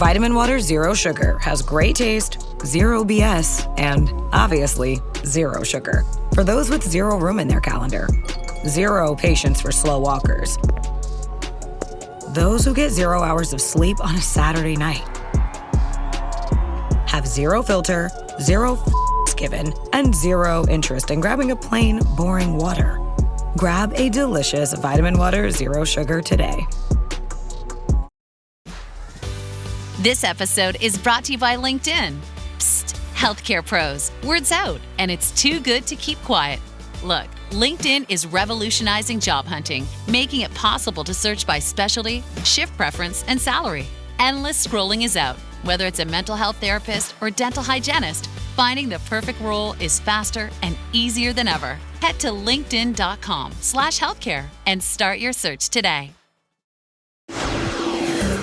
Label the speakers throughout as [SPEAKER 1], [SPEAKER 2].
[SPEAKER 1] Vitamin Water Zero Sugar has great taste, zero BS, and obviously, zero sugar. For those with zero room in their calendar. Zero patience for slow walkers. Those who get 0 hours of sleep on a Saturday night. Have zero filter, zero given, and zero interest in grabbing a plain, boring water. Grab a delicious Vitamin Water Zero Sugar today.
[SPEAKER 2] This episode is brought to you by LinkedIn. Psst, healthcare pros, word's out, and it's too good to keep quiet. Look, LinkedIn is revolutionizing job hunting, making it possible to search by specialty, shift preference, and salary. Endless scrolling is out. Whether it's a mental health therapist or dental hygienist, finding the perfect role is faster and easier than ever. Head to linkedin.com/healthcare and start your search today.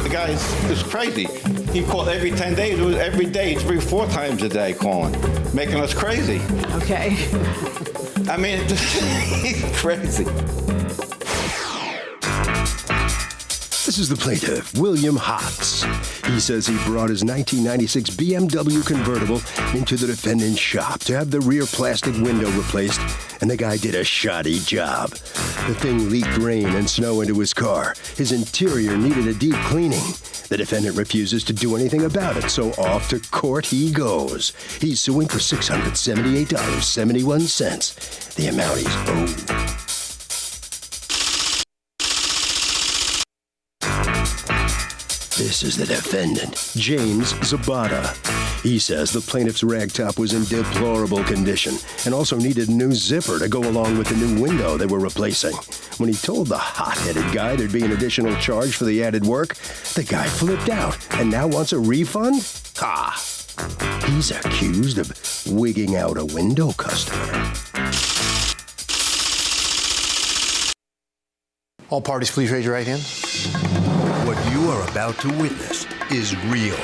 [SPEAKER 3] The guy is crazy. He called every 10 days. It was every day, 3 or 4 times a day calling, making us crazy.
[SPEAKER 4] Okay.
[SPEAKER 3] I mean, he's crazy.
[SPEAKER 5] This is the plaintiff, William Hotz. He says he brought his 1996 BMW convertible into the defendant's shop to have the rear plastic window replaced, and the guy did a shoddy job. The thing leaked rain and snow into his car. His interior needed a deep cleaning. The defendant refuses to do anything about it, so off to court he goes. He's suing for $678.71, the amount he's owed. This is the defendant, James Zabata. He says the plaintiff's ragtop was in deplorable condition and also needed a new zipper to go along with the new window they were replacing. When he told the hot-headed guy there'd be an additional charge for the added work, the guy flipped out and now wants a refund? Ha! He's accused of wigging out a window customer.
[SPEAKER 6] All parties, please raise your right hand.
[SPEAKER 7] What you are about to witness is real.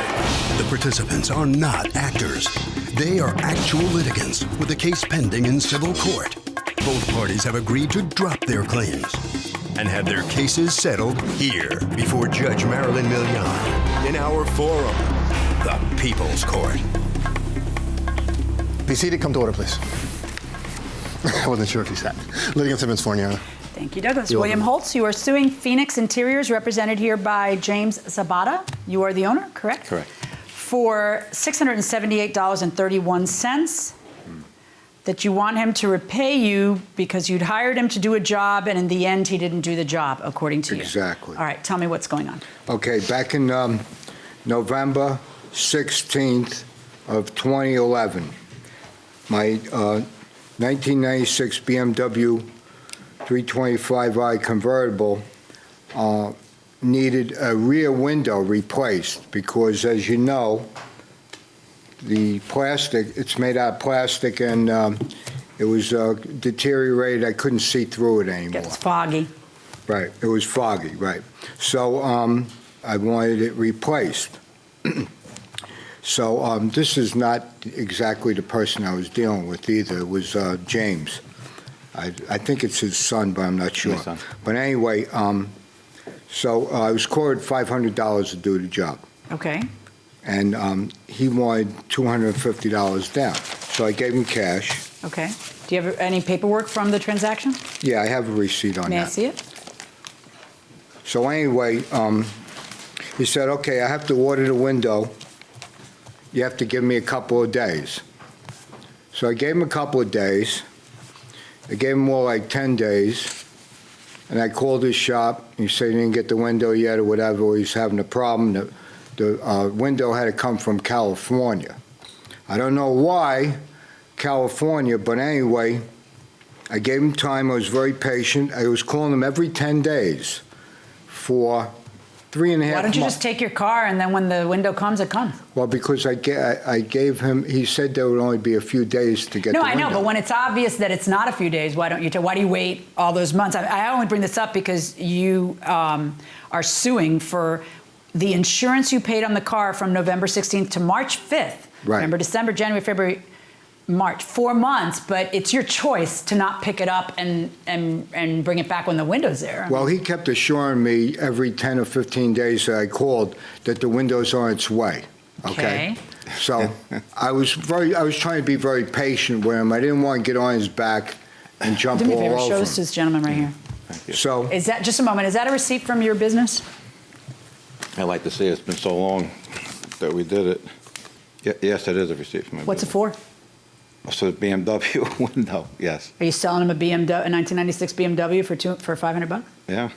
[SPEAKER 7] The participants are not actors. They are actual litigants with a case pending in civil court. Both parties have agreed to drop their claims and have their cases settled here before Judge Marilyn Milian in our forum, the People's Court.
[SPEAKER 6] Be seated. Come to order, please. I wasn't sure if you sat. Litigant Simmons for you.
[SPEAKER 4] Thank you, Douglas. William Holtz, you are suing Phoenix Interiors, represented here by James Zabata. You are the owner, correct?
[SPEAKER 3] Correct.
[SPEAKER 4] For $678.31 that you want him to repay you because you'd hired him to do a job and in the end he didn't do the job, according to you.
[SPEAKER 8] Exactly.
[SPEAKER 4] All right, tell me what's going on.
[SPEAKER 8] Okay, back in November 16th of 2011, my 1996 BMW 325i convertible needed a rear window replaced because, as you know, the plastic, it's made out of plastic, and it was deteriorated. I couldn't see through it anymore.
[SPEAKER 4] Gets foggy.
[SPEAKER 8] Right, it was foggy, right. So I wanted it replaced. So this is not exactly the person I was dealing with either. It was James. I think it's his son, but I'm not sure. But anyway, so I was quoted $500 to do the job.
[SPEAKER 4] Okay.
[SPEAKER 8] And he wanted $250 down. So I gave him cash.
[SPEAKER 4] Okay. Do you have any paperwork from the transaction?
[SPEAKER 8] Yeah, I have a receipt on that.
[SPEAKER 4] May I see it?
[SPEAKER 8] So anyway, he said, okay, I have to order the window. You have to give me a couple of days. So I gave him a couple of days. I gave him more like 10 days, and I called his shop. He said he didn't get the window yet or whatever, or he's having a problem. The window had to come from California. I don't know why California, but anyway, I gave him time. I was very patient. I was calling him every 10 days for 3.5 months.
[SPEAKER 4] Why don't you just take your car and then when the window comes, it comes?
[SPEAKER 8] Well, because I gave him, he said there would only be a few days to get the window.
[SPEAKER 4] No, I know, but when it's obvious that it's not a few days, why do you wait all those months? I only bring this up because you are suing for the insurance you paid on the car from November 16th to March 5th.
[SPEAKER 8] Right.
[SPEAKER 4] Remember, December, January, February, March, 4 months, but it's your choice to not pick it up and bring it back when the window's there.
[SPEAKER 8] Well, he kept assuring me every 10 or 15 days that I called that the window's on its way. Okay. So I was trying to be very patient with him. I didn't want to get on his back and jump
[SPEAKER 4] Do me a
[SPEAKER 8] all
[SPEAKER 4] favor,
[SPEAKER 8] over
[SPEAKER 4] show
[SPEAKER 8] him.
[SPEAKER 4] this to this gentleman right here.
[SPEAKER 3] Thank you.
[SPEAKER 8] So
[SPEAKER 4] Is that, just a moment, is that a receipt from your business?
[SPEAKER 3] I like to see it's been so long that we did it. Yes, it is a receipt from my
[SPEAKER 4] What's it
[SPEAKER 3] business.
[SPEAKER 4] for?
[SPEAKER 3] So the BMW window, yes.
[SPEAKER 4] Are you selling him a 1996 BMW for $500?
[SPEAKER 3] Yeah,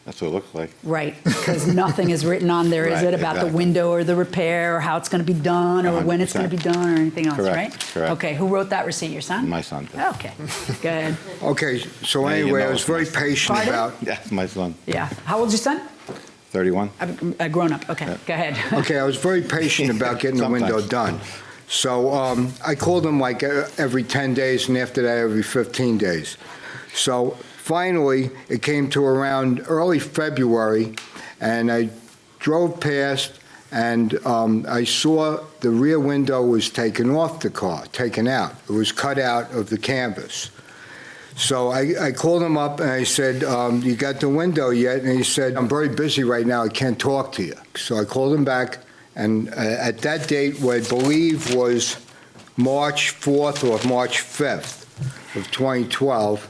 [SPEAKER 3] that's what it looks like.
[SPEAKER 4] Right, because nothing is written on there, is
[SPEAKER 3] Right,
[SPEAKER 4] it, about the
[SPEAKER 3] exactly.
[SPEAKER 4] window or the repair or how it's going to be done or when it's going to be
[SPEAKER 3] 100%.
[SPEAKER 4] done or anything else,
[SPEAKER 3] Correct,
[SPEAKER 4] right?
[SPEAKER 3] correct.
[SPEAKER 4] Okay, who wrote that receipt, your son?
[SPEAKER 3] My son did.
[SPEAKER 4] Okay, go ahead.
[SPEAKER 8] okay, so
[SPEAKER 3] Yeah, you
[SPEAKER 8] anyway,
[SPEAKER 3] know
[SPEAKER 8] I was
[SPEAKER 3] it's my
[SPEAKER 8] very
[SPEAKER 3] son.
[SPEAKER 8] patient
[SPEAKER 4] Pardon?
[SPEAKER 8] about.
[SPEAKER 3] Yes, my son,
[SPEAKER 4] Yeah, how old's your son?
[SPEAKER 3] 31.
[SPEAKER 4] A grown up, okay, go ahead.
[SPEAKER 8] Okay, I was very patient about getting the window done. So I called him like every 10 days, and after that, every 15 days. So finally, it came to around early February, and I drove past, and I saw the rear window was taken off the car, taken out. It was cut out of the canvas. So I called him up, and I said, you got the window yet? And he said, I'm very busy right now, I can't talk to you. So I called him back. And at that date, what I believe was March 4th or March 5th of 2012,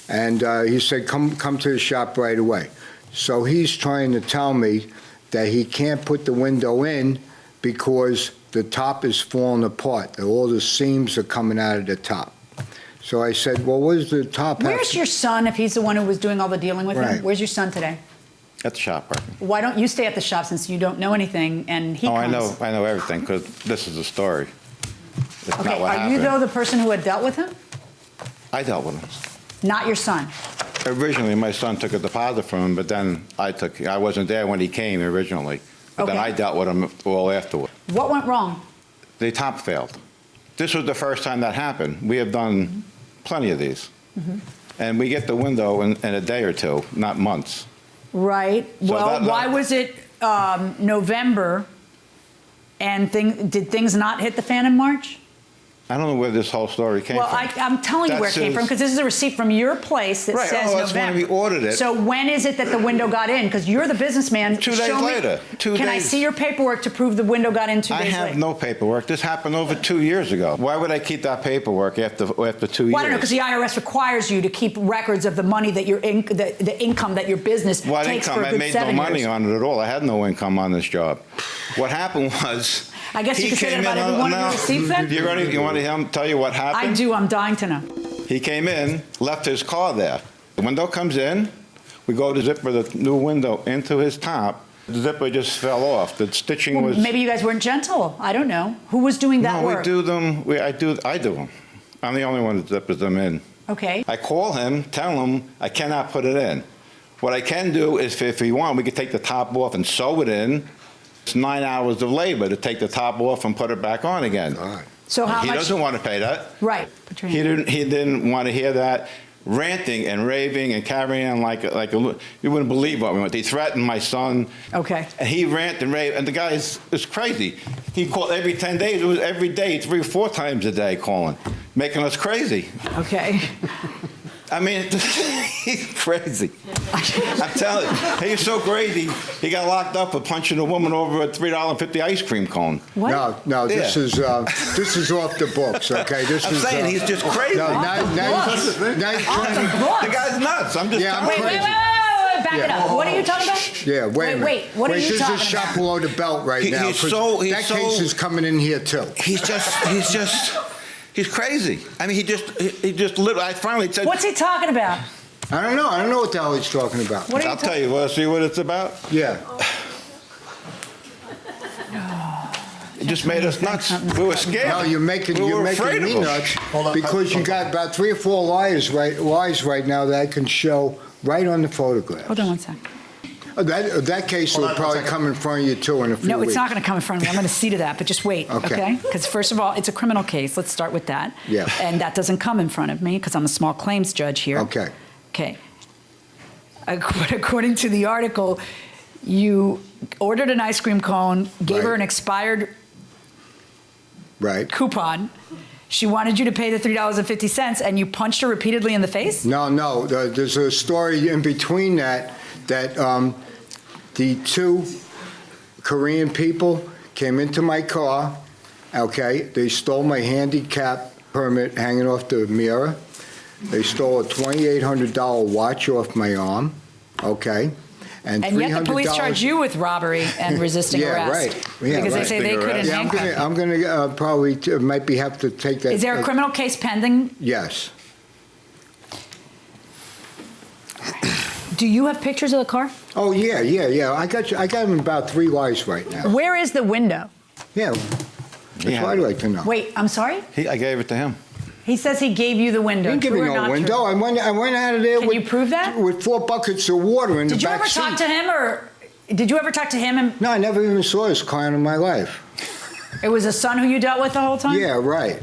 [SPEAKER 8] and he said, come to the shop right away. So he's trying to tell me that he can't put the window in because the top is falling apart. All the seams are coming out of the top. So I said, well, what does the top have
[SPEAKER 4] Where's
[SPEAKER 8] to-
[SPEAKER 4] your son, if he's the one who was doing all the dealing with
[SPEAKER 8] Right.
[SPEAKER 4] him? Where's your son today?
[SPEAKER 3] At the shop working.
[SPEAKER 4] Why don't you stay at the shop since you don't know anything and he
[SPEAKER 3] Oh,
[SPEAKER 4] comes?
[SPEAKER 3] I know everything, because this is the story. It's
[SPEAKER 4] Okay,
[SPEAKER 3] not what
[SPEAKER 4] are you
[SPEAKER 3] happened.
[SPEAKER 4] though the person who had dealt with him?
[SPEAKER 3] I dealt with him.
[SPEAKER 4] Not your son?
[SPEAKER 3] Originally, my son took a deposit from him, but then I wasn't there when he came originally. But then
[SPEAKER 4] Okay.
[SPEAKER 3] I dealt with him all afterward.
[SPEAKER 4] What went wrong?
[SPEAKER 3] The top failed. This was the first time that happened. We have done plenty of these. And we get the window in a day or two, not months.
[SPEAKER 4] Right.
[SPEAKER 3] So
[SPEAKER 4] Well,
[SPEAKER 3] that-
[SPEAKER 4] why was it November and did things not hit the fan in March?
[SPEAKER 3] I don't know where this whole story came
[SPEAKER 4] Well,
[SPEAKER 3] from.
[SPEAKER 4] I'm telling you
[SPEAKER 3] That
[SPEAKER 4] where it came
[SPEAKER 3] says-
[SPEAKER 4] from because this is a receipt from your place that
[SPEAKER 3] Right,
[SPEAKER 4] says
[SPEAKER 3] oh, that's when
[SPEAKER 4] November.
[SPEAKER 3] we ordered it.
[SPEAKER 4] So when is it that the window got in? Because you're the businessman.
[SPEAKER 3] 2 days
[SPEAKER 4] Show me-
[SPEAKER 3] later. 2
[SPEAKER 4] Can I
[SPEAKER 3] days.
[SPEAKER 4] see your paperwork to prove the window got in 2
[SPEAKER 3] I
[SPEAKER 4] days
[SPEAKER 3] have
[SPEAKER 4] later?
[SPEAKER 3] no paperwork. This happened over 2 years ago. Why would I keep that paperwork after 2 years?
[SPEAKER 4] Well, I don't know, because the IRS requires you to keep records of the money that the income that your business
[SPEAKER 3] What
[SPEAKER 4] takes
[SPEAKER 3] income?
[SPEAKER 4] for a
[SPEAKER 3] I
[SPEAKER 4] good
[SPEAKER 3] made
[SPEAKER 4] 7
[SPEAKER 3] no money
[SPEAKER 4] years.
[SPEAKER 3] on it at all. I had no income on this job. What happened was...
[SPEAKER 4] I guess you
[SPEAKER 3] he
[SPEAKER 4] could say that
[SPEAKER 3] came
[SPEAKER 4] about
[SPEAKER 3] in
[SPEAKER 4] every one of
[SPEAKER 3] no.
[SPEAKER 4] your receipts then?
[SPEAKER 3] You want to tell you what happened?
[SPEAKER 4] I do. I'm dying to know.
[SPEAKER 3] He came in, left his car there. The window comes in. We go to zipper the new window into his top. The zipper just fell off. The stitching
[SPEAKER 4] Well,
[SPEAKER 3] was...
[SPEAKER 4] maybe you guys weren't gentle. I don't know. Who was doing that
[SPEAKER 3] No,
[SPEAKER 4] work?
[SPEAKER 3] we do them. I do them. I'm the only one that zippers them in.
[SPEAKER 4] Okay.
[SPEAKER 3] I call him, tell him I cannot put it in. What I can do is, if we want, we could take the top off and sew it in. It's 9 hours of labor to take the top off and put it back on again.
[SPEAKER 4] So how
[SPEAKER 3] He
[SPEAKER 4] much?
[SPEAKER 3] doesn't want to pay that.
[SPEAKER 4] Right. Put your hand
[SPEAKER 3] He didn't want to hear that ranting and raving and carrying on like a you wouldn't believe what we went. He threatened my son.
[SPEAKER 4] Okay.
[SPEAKER 3] And he ranted and raved, and the guy is crazy. He called every 10 days. It was every day, 3 or 4 times a day calling, making us crazy.
[SPEAKER 4] Okay.
[SPEAKER 3] I mean, he's crazy. I'm telling you, he's so crazy. He got locked up for punching a woman over a $3.50 ice cream cone.
[SPEAKER 4] What?
[SPEAKER 8] No, this
[SPEAKER 3] Yeah.
[SPEAKER 8] is off the books, okay? This
[SPEAKER 3] I'm
[SPEAKER 8] is,
[SPEAKER 3] saying he's just crazy.
[SPEAKER 8] No, now he's trying to...
[SPEAKER 3] The guy's nuts. I'm just
[SPEAKER 8] Yeah, I'm
[SPEAKER 3] telling
[SPEAKER 4] Wait,
[SPEAKER 3] you.
[SPEAKER 4] wait, wait, wait, wait, back it
[SPEAKER 8] Yeah.
[SPEAKER 4] up. What are you talking about?
[SPEAKER 8] Yeah, wait a minute.
[SPEAKER 4] Wait, what are you
[SPEAKER 8] This
[SPEAKER 4] talking
[SPEAKER 8] is shop
[SPEAKER 4] about?
[SPEAKER 8] below the belt right now.
[SPEAKER 3] He's
[SPEAKER 8] 'cause
[SPEAKER 3] so-
[SPEAKER 8] that case is coming in here, too.
[SPEAKER 3] He's crazy. I mean, he just literally, I finally said,
[SPEAKER 4] What's he talking about?
[SPEAKER 8] I don't know. I don't know what the hell he's talking about.
[SPEAKER 4] What are you
[SPEAKER 3] I'll tell you, want to see what it's about?
[SPEAKER 8] Yeah.
[SPEAKER 3] It just made us nuts. We were scared.
[SPEAKER 8] No, you're making
[SPEAKER 3] we were
[SPEAKER 8] making
[SPEAKER 3] afraid
[SPEAKER 8] me
[SPEAKER 3] of him.
[SPEAKER 8] nuts
[SPEAKER 6] Hold on,
[SPEAKER 8] because you
[SPEAKER 6] hold
[SPEAKER 8] got about 3 or 4 lies right now that I can show right on the photograph.
[SPEAKER 4] Hold on one sec.
[SPEAKER 8] That case
[SPEAKER 6] Hold
[SPEAKER 8] will
[SPEAKER 6] on one
[SPEAKER 8] probably
[SPEAKER 6] second.
[SPEAKER 8] come in front of you too in a few
[SPEAKER 4] No,
[SPEAKER 8] weeks.
[SPEAKER 4] it's not going to come in front of me. I'm going to see to that, but just wait,
[SPEAKER 8] Okay.
[SPEAKER 4] okay? Because first of all, it's a criminal case. Let's start with that.
[SPEAKER 8] Yeah.
[SPEAKER 4] And that doesn't come in front of me because I'm a small claims judge here.
[SPEAKER 8] Okay.
[SPEAKER 4] Okay. According to the article, you ordered an ice cream cone, gave her
[SPEAKER 8] Right.
[SPEAKER 4] an expired
[SPEAKER 8] Right.
[SPEAKER 4] coupon. She wanted you to pay the $3.50, and you punched her repeatedly in the face?
[SPEAKER 8] No. There's a story in between that the two Korean people came into my car, okay? They stole my handicap permit hanging off the mirror. They stole a $2,800 watch off my arm, okay? And
[SPEAKER 4] yet the police charge you with robbery and resisting arrest.
[SPEAKER 8] Right. Yeah,
[SPEAKER 4] because they say they couldn't handcuff you.
[SPEAKER 8] I'm going to probably maybe have to take that.
[SPEAKER 4] Is there a criminal case pending?
[SPEAKER 8] Yes.
[SPEAKER 4] Do you have pictures of the car?
[SPEAKER 8] Oh, yeah. I got him about 3 lives right now.
[SPEAKER 4] Where is the window?
[SPEAKER 8] Yeah. That's what I'd like to know.
[SPEAKER 4] Wait, I'm sorry?
[SPEAKER 3] I gave it to him.
[SPEAKER 4] He says he gave you the window.
[SPEAKER 8] He didn't give me no window. I went out of there
[SPEAKER 4] Can you prove that?
[SPEAKER 8] With 4 buckets of water in the back seat.
[SPEAKER 4] Did you ever talk to him, or did you ever talk to him?
[SPEAKER 8] No, I never even saw this client in my life.
[SPEAKER 4] It was a son who you dealt with the whole time?
[SPEAKER 8] Yeah, right.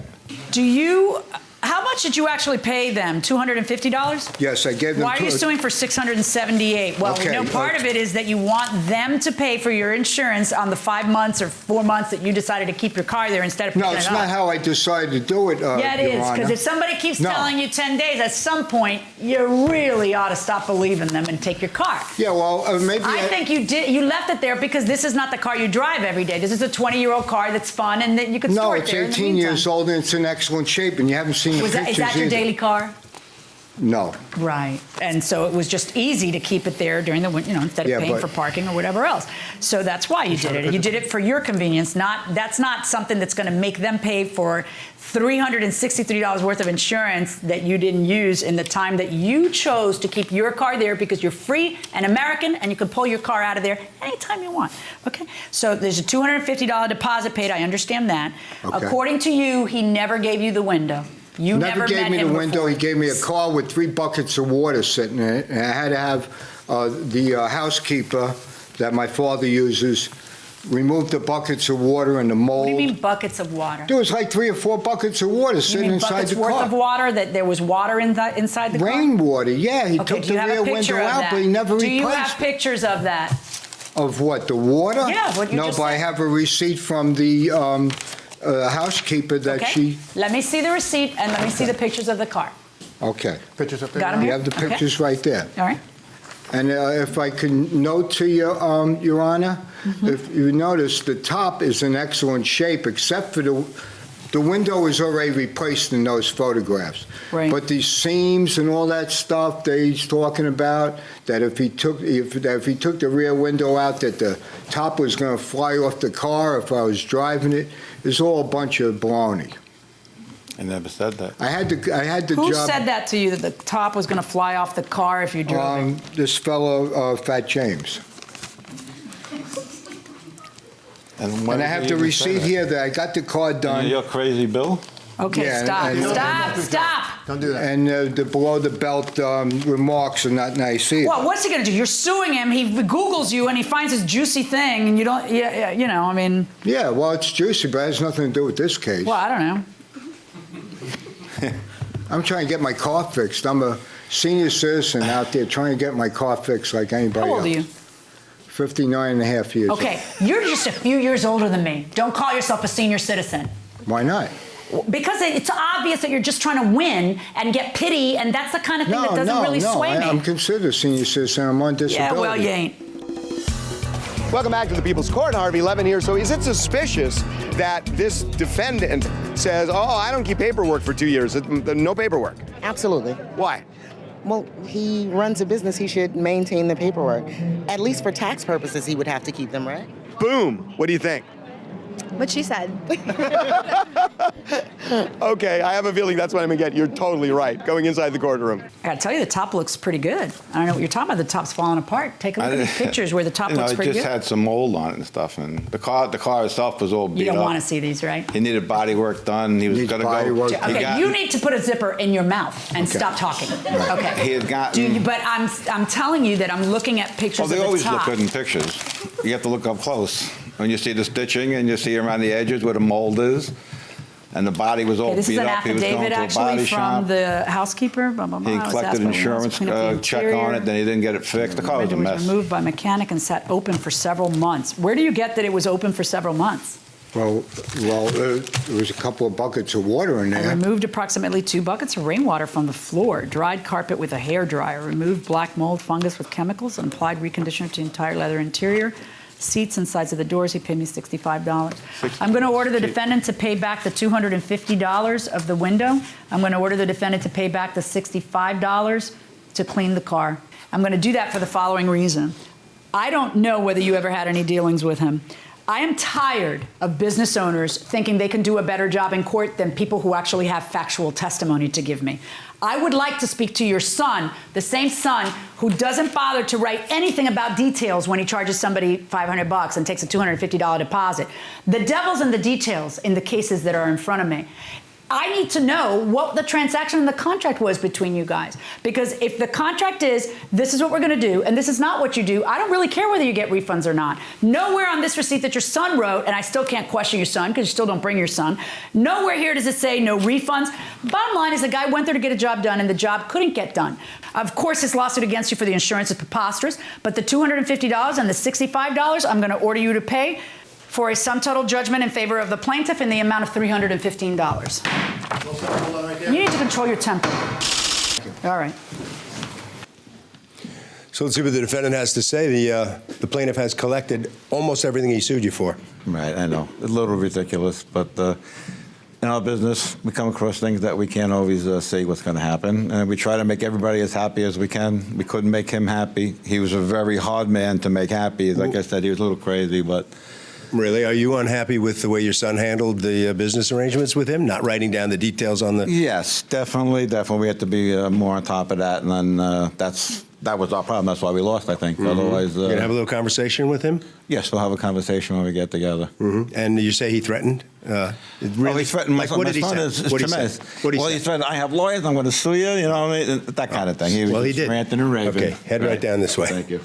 [SPEAKER 4] How much did you actually pay them? $250?
[SPEAKER 8] Yes, I gave them.
[SPEAKER 4] Why are you suing for $678? Well,
[SPEAKER 8] Okay,
[SPEAKER 4] we know part of it is that you want them to pay for your insurance on the 5 months or 4 months that you decided to keep your car there instead of picking it up.
[SPEAKER 8] No, it's not how I decided to do it,
[SPEAKER 4] Yeah, it is, because if somebody keeps telling you 10 days, at some point, you really ought to stop believing them and take your car.
[SPEAKER 8] Yeah, well, maybe
[SPEAKER 4] I think you did. You left it there because this is not the car you drive every day. This is a 20-year-old car that's fun and that you could store it there.
[SPEAKER 8] No, it's 18 years old and it's in excellent shape, and you haven't seen the pictures.
[SPEAKER 4] Is that your daily car?
[SPEAKER 8] No.
[SPEAKER 4] Right. And so it was just easy to keep it there during the winter, instead of paying for parking or whatever else. So that's why you did it. You did it for your convenience. That's not something that's going to make them pay for $363 worth of insurance that you didn't use in the time that you chose to keep your car there because you're free and American and you can pull your car out of there anytime you want. Okay? So there's a $250 deposit paid. I understand that. Okay. According to you, he never gave you the window. You never gave me the window.
[SPEAKER 8] He gave me a car with 3 buckets of water sitting in it, and I had to have the housekeeper that my father uses remove the buckets of water and the mold.
[SPEAKER 4] What do you mean buckets of water?
[SPEAKER 8] There was like 3 or 4 buckets of water sitting inside the car.
[SPEAKER 4] Buckets worth of water, that there was water inside the car?
[SPEAKER 8] Rainwater, yeah. He took the rear window out, but he never replaced it.
[SPEAKER 4] Do you have pictures of that?
[SPEAKER 8] Of what, the water?
[SPEAKER 4] Yeah, what you just said.
[SPEAKER 8] No, but I have a receipt from the housekeeper that she...
[SPEAKER 4] Let me see the receipt and let me see the pictures of the car.
[SPEAKER 8] Okay.
[SPEAKER 6] Pictures up there?
[SPEAKER 4] Got 'em
[SPEAKER 8] You
[SPEAKER 4] here?
[SPEAKER 8] have the pictures right there.
[SPEAKER 4] All right.
[SPEAKER 8] And if I can note to you, Your Honor, if you notice, the top is in excellent shape, except for the window is already replaced in those photographs.
[SPEAKER 4] Right.
[SPEAKER 8] But these seams and all that stuff that he's talking about, that if he took the rear window out, that the top was going to fly off the car if I was driving it, is all a bunch of baloney.
[SPEAKER 3] I never said that.
[SPEAKER 8] I had the
[SPEAKER 4] Who
[SPEAKER 8] job.
[SPEAKER 4] said that to you, that the top was going to fly off the car if you drove it?
[SPEAKER 8] This fellow, Fat James. And I have the receipt here that I got the car done.
[SPEAKER 3] You're crazy, Bill?
[SPEAKER 4] Okay,
[SPEAKER 8] Yeah,
[SPEAKER 4] stop.
[SPEAKER 6] Don't do that.
[SPEAKER 8] And the below-the-belt remarks are not nice either.
[SPEAKER 4] Well, what's he going to do? You're suing him. He Googles you and he finds this juicy thing, and you don't, I mean.
[SPEAKER 8] Yeah, well, it's juicy, but it has nothing to do with this case.
[SPEAKER 4] Well, I don't know.
[SPEAKER 8] I'm trying to get my car fixed. I'm a senior citizen out there trying to get my car fixed like anybody else.
[SPEAKER 4] How old are you?
[SPEAKER 8] 59 and a half years old.
[SPEAKER 4] Okay, you're just a few years older than me. Don't call yourself a senior citizen.
[SPEAKER 8] Why not?
[SPEAKER 4] Because it's obvious that you're just trying to win and get pity, and that's the kind of thing that doesn't really sway me.
[SPEAKER 8] I'm considered a senior citizen. I'm on disability.
[SPEAKER 4] Yeah, well, you ain't.
[SPEAKER 9] Welcome back to the People's Court. Harvey Levin here. So is it suspicious that this defendant says, oh, I don't keep paperwork for 2 years, no paperwork?
[SPEAKER 10] Absolutely.
[SPEAKER 9] Why?
[SPEAKER 10] Well, he runs a business. He should maintain the paperwork. At least for tax purposes, he would have to keep them, right?
[SPEAKER 9] Boom. What do you think?
[SPEAKER 11] What she said.
[SPEAKER 9] Okay, I have a feeling that's what I'm going to get. You're totally right. Going inside the courtroom.
[SPEAKER 4] I gotta tell you, the top looks pretty good. I don't know what you're talking about. The top's falling apart. Take a look at these pictures where the top looks pretty good.
[SPEAKER 3] It just had some mold on it and stuff, and the car itself was all beat up.
[SPEAKER 4] You don't want to see these, right?
[SPEAKER 3] He needed body work done. He was going to go.
[SPEAKER 4] Okay, you need to put a zipper in your mouth and stop talking.
[SPEAKER 3] Right.
[SPEAKER 4] Okay.
[SPEAKER 3] He had gotten.
[SPEAKER 4] But I'm telling you that I'm looking at pictures of the top.
[SPEAKER 3] Well, they always look good in pictures. You have to look up close. When you see the stitching and you see around the edges where the mold is, and the body was all beat up. He was going to a body shop.
[SPEAKER 4] From the housekeeper. Blah, blah, blah.
[SPEAKER 3] He collected insurance check on it, then he didn't get it fixed. The car was a mess.
[SPEAKER 4] It was removed by mechanic and sat open for several months. Where do you get that it was open for several months?
[SPEAKER 8] Well, there was a couple of buckets of water in
[SPEAKER 4] I
[SPEAKER 8] there.
[SPEAKER 4] removed approximately 2 buckets of rainwater from the floor, dried carpet with a hairdryer, removed black mold fungus with chemicals, and applied reconditioner to the entire leather interior, seats and sides of the doors. He paid me $65. I'm going to order the defendant to pay back the $250 of the window. I'm going to order the defendant to pay back the $65 to clean the car. I'm going to do that for the following reason. I don't know whether you ever had any dealings with him. I am tired of business owners thinking they can do a better job in court than people who actually have factual testimony to give me. I would like to speak to your son, the same son who doesn't bother to write anything about details when he charges somebody $500 and takes a $250 deposit. The devil's in the details in the cases that are in front of me. I need to know what the transaction and the contract was between you guys. Because if the contract is, this is what we're going to do, and this is not what you do, I don't really care whether you get refunds or not. Nowhere on this receipt that your son wrote, and I still can't question your son because you still don't bring your son, nowhere here does it say no refunds. Bottom line is the guy went there to get a job done, and the job couldn't get done. Of course, this lawsuit against you for the insurance is preposterous, but the $250 and the $65 I'm going to order you to pay for a sum total judgment in favor of the plaintiff in the amount of $315. You need to control your temper. All right.
[SPEAKER 5] So let's see what the defendant has to say. The plaintiff has collected almost everything he sued you for.
[SPEAKER 3] Right, I know. A little ridiculous, but in our business, we come across things that we can't always say what's going to happen. And we try to make everybody as happy as we can. We couldn't make him happy. He was a very hard man to make happy. Like I said, he was a little crazy, but...
[SPEAKER 5] Really? Are you unhappy with the way your son handled the business arrangements with him, not writing down the details on the...
[SPEAKER 3] Yes, definitely. We have to be more on top of that, and then that was our problem. That's why we lost, I think.
[SPEAKER 5] Mm-hmm.
[SPEAKER 3] Otherwise...
[SPEAKER 5] You're going to have a little conversation with him?
[SPEAKER 3] Yes, we'll have a conversation when we get together.
[SPEAKER 5] Mm-hmm. And you say he threatened?
[SPEAKER 3] He threatened my son.
[SPEAKER 5] What did he say?
[SPEAKER 3] What did he say? Well, he threatened, I have lawyers, I'm going to sue you, you know what I mean? That kind of thing. He was
[SPEAKER 5] he did.
[SPEAKER 3] ranting and raving.
[SPEAKER 5] Okay, head right down this way.
[SPEAKER 3] Thank you.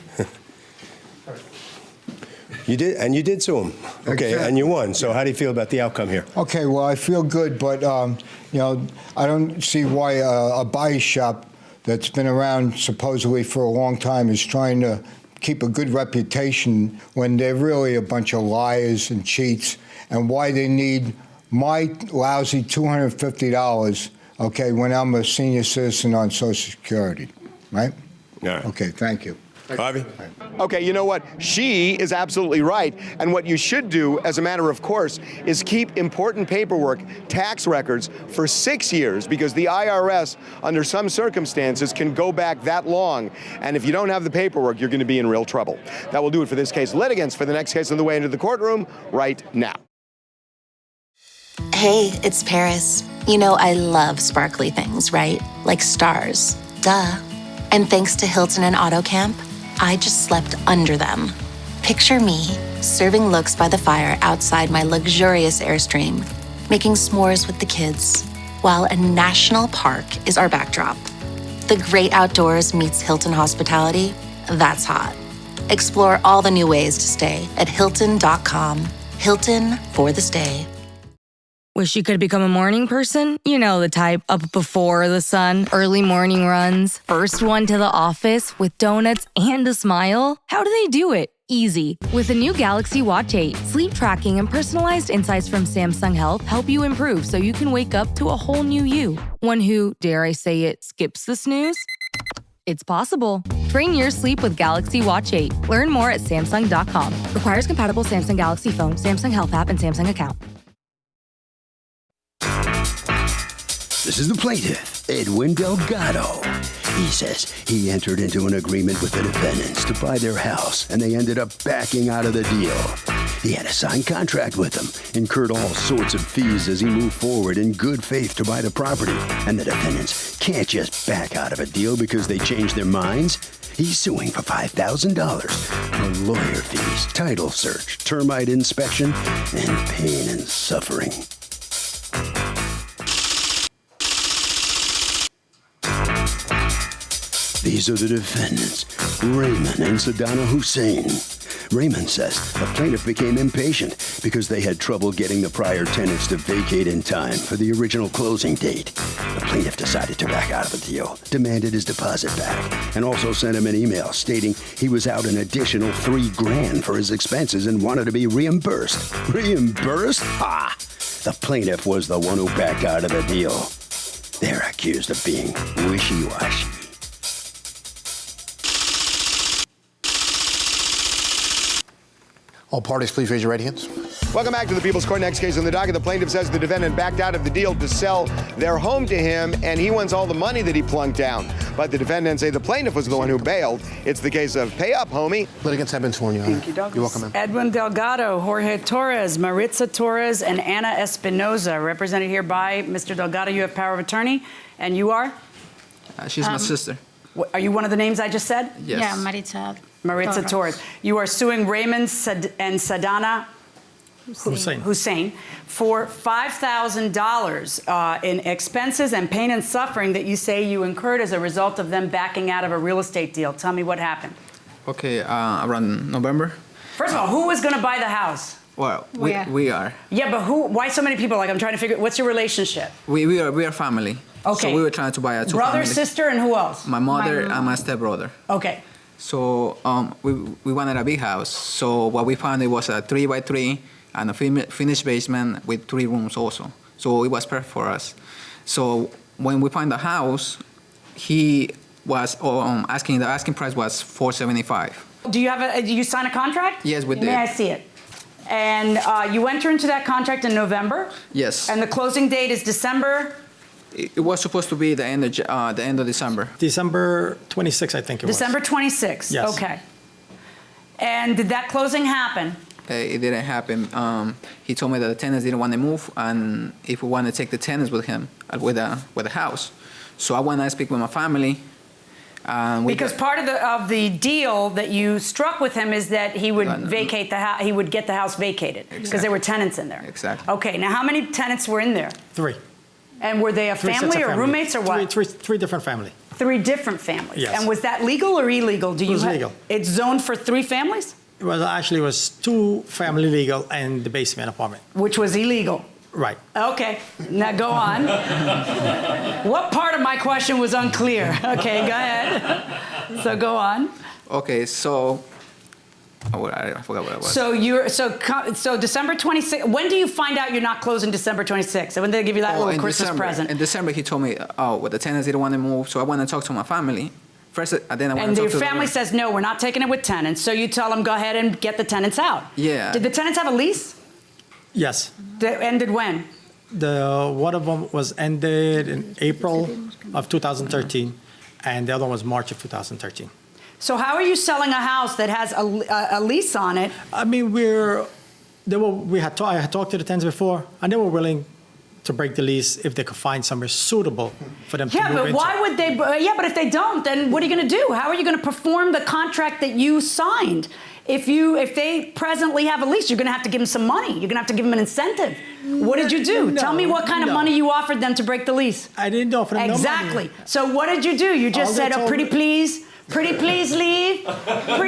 [SPEAKER 5] You did, and you did sue him. Okay,
[SPEAKER 8] Exactly.
[SPEAKER 5] And you won. So how do you feel about the outcome here?
[SPEAKER 8] Okay, well, I feel good, but, I don't see why a body shop that's been around supposedly for a long time is trying to keep a good reputation when they're really a bunch of liars and cheats, and why they need my lousy $250, okay, when I'm a senior citizen on Social Security, right?
[SPEAKER 5] All right.
[SPEAKER 8] Okay, thank you.
[SPEAKER 5] Harvey?
[SPEAKER 9] Okay, you know what? She is absolutely right. And what you should do, as a matter of course, is keep important paperwork, tax records, for 6 years, because the IRS, under some circumstances, can go back that long. And if you don't have the paperwork, you're going to be in real trouble. That will do it for this case. Litigants for the next case on the way into the courtroom right now.
[SPEAKER 11] Hey, it's Paris. You know I love sparkly things, right? Like stars. Duh. And thanks to Hilton and AutoCamp, I just slept under them. Picture me, serving looks by the fire outside my luxurious Airstream, making s'mores with the kids, while a national park is our backdrop. The great outdoors meets Hilton hospitality. That's hot. Explore all the new ways to stay at Hilton.com. Hilton for the stay.
[SPEAKER 12] Wish you could become a morning person? You know the type, up before the sun, early morning runs, first one to the office with donuts and a smile. How do they do it? Easy. With the new Galaxy Watch 8, sleep tracking and personalized insights from Samsung Health help you improve so you can wake up to a whole new you. One who, dare I say it, skips the snooze? It's possible. Train your sleep with Galaxy Watch 8. Learn more at Samsung.com. Requires compatible Samsung Galaxy phone, Samsung Health app, and Samsung account.
[SPEAKER 5] This is the plaintiff, Edwin Delgado. He says he entered into an agreement with the defendants to buy their house, and they ended up backing out of the deal. He had a signed contract with them, incurred all sorts of fees as he moved forward in good faith to buy the property, and the defendants can't just back out of a deal because they changed their minds. He's suing for $5,000 for lawyer fees, title search, termite inspection, and pain and suffering. These are the defendants, Raymond and Saddam Hussein. Raymond says the plaintiff became impatient because they had trouble getting the prior tenants to vacate in time for the original closing date. The plaintiff decided to back out of the deal, demanded his deposit back, and also sent him an email stating he was out an additional $3,000 for his expenses and wanted to be reimbursed. Reimbursed? Ha! The plaintiff was the one who backed out of the deal. They're accused of being wishy-washy.
[SPEAKER 6] All parties, please raise your right hands.
[SPEAKER 9] Welcome back to the People's Court. Next case on the docket. The plaintiff says the defendant backed out of the deal to sell their home to him, and he wants all the money that he plunked down. But the defendants say the plaintiff was the one who bailed. It's the case of pay up, homie.
[SPEAKER 6] Litigants have been sworn, Your Honor.
[SPEAKER 4] Thank you, Douglas.
[SPEAKER 6] You're welcome, ma'am.
[SPEAKER 4] Edwin Delgado, Jorge Torres, Maritza Torres, and Ana Espinoza, represented here by Mr. Delgado. You have power of attorney, and you are?
[SPEAKER 13] She's my sister.
[SPEAKER 4] Are you one of the names I just said?
[SPEAKER 13] Yes.
[SPEAKER 14] Yeah, Maritza.
[SPEAKER 4] Maritza Torres. You are suing Raymond and Sadana Hussein for $5,000 in expenses and pain and suffering that you say you incurred as a result of them backing out of a real estate deal. Tell me what happened.
[SPEAKER 13] Okay, around November.
[SPEAKER 4] First of all, who was going to buy the house?
[SPEAKER 13] Well, we are.
[SPEAKER 4] Yeah, but who? Why so many people? Like, I'm trying to figure. What's your relationship?
[SPEAKER 13] We are family.
[SPEAKER 4] Okay.
[SPEAKER 13] So we were trying to buy a
[SPEAKER 4] brother,
[SPEAKER 13] family.
[SPEAKER 4] sister, and who else?
[SPEAKER 13] My mother and my stepbrother.
[SPEAKER 4] Okay.
[SPEAKER 13] So we wanted a big house. So what we found, it was a 3x3 and a finished basement with 3 rooms also. So it was perfect for us. So when we found the house, he was asking, the asking price was $475.
[SPEAKER 4] Do you sign a contract?
[SPEAKER 13] Yes, we did.
[SPEAKER 4] May I see it? And you enter into that contract in November?
[SPEAKER 13] Yes.
[SPEAKER 4] And the closing date is December?
[SPEAKER 13] It was supposed to be the end of December.
[SPEAKER 15] December 26th, I think it was.
[SPEAKER 4] December 26th?
[SPEAKER 15] Yes.
[SPEAKER 4] Okay. And did that closing happen?
[SPEAKER 13] It didn't happen. He told me that the tenants didn't want to move, and if we want to take the tenants with him, with the house. So I want to speak with my family.
[SPEAKER 4] Because part of the deal that you struck with him is that he would vacate the house. He would get the house vacated because there were tenants in there.
[SPEAKER 13] Exactly.
[SPEAKER 4] Okay. Now, how many tenants were in there?
[SPEAKER 15] 3.
[SPEAKER 4] And were they a family or roommates or what?
[SPEAKER 15] Three different families.
[SPEAKER 4] 3 different families.
[SPEAKER 15] Yes.
[SPEAKER 4] And was that legal or illegal?
[SPEAKER 15] It was legal.
[SPEAKER 4] It's zoned for 3 families?
[SPEAKER 15] It was 2 family legal and the basement apartment.
[SPEAKER 4] Which was illegal.
[SPEAKER 15] Right.
[SPEAKER 4] Okay. Now go on. What part of my question was unclear? Okay, go ahead. So go on.
[SPEAKER 13] Okay, so I forgot what it was.
[SPEAKER 4] So December 26th. When do you find out you're not closing December 26th? When did they give you that little Christmas present?
[SPEAKER 13] In December, he told me, the tenants didn't want to move, so I want to talk to my family. First, then I want to talk to
[SPEAKER 4] And your family says, no, we're not taking it with tenants. So you tell them, go ahead and get the tenants out.
[SPEAKER 13] Yeah.
[SPEAKER 4] Did the tenants have a lease?
[SPEAKER 15] Yes.
[SPEAKER 4] That ended when?
[SPEAKER 15] One of them was ended in April of 2013, and the other one was March of 2013.
[SPEAKER 4] So how are you selling a house that has a lease on it?
[SPEAKER 15] I mean, I had talked to the tenants before, and they were willing to break the lease if they could find somewhere suitable for them to move into.
[SPEAKER 4] Yeah, but why would they? Yeah, but if they don't, then what are you going to do? How are you going to perform the contract that you signed? If they presently have a lease, you're going to have to give them some money. You're going to have to give them an incentive. What did you do? Tell me what kind of money you offered them to break the lease.
[SPEAKER 15] I didn't offer them
[SPEAKER 4] exactly.
[SPEAKER 15] No money.
[SPEAKER 4] So what did you do? You just said, "Oh, pretty please leave, pretty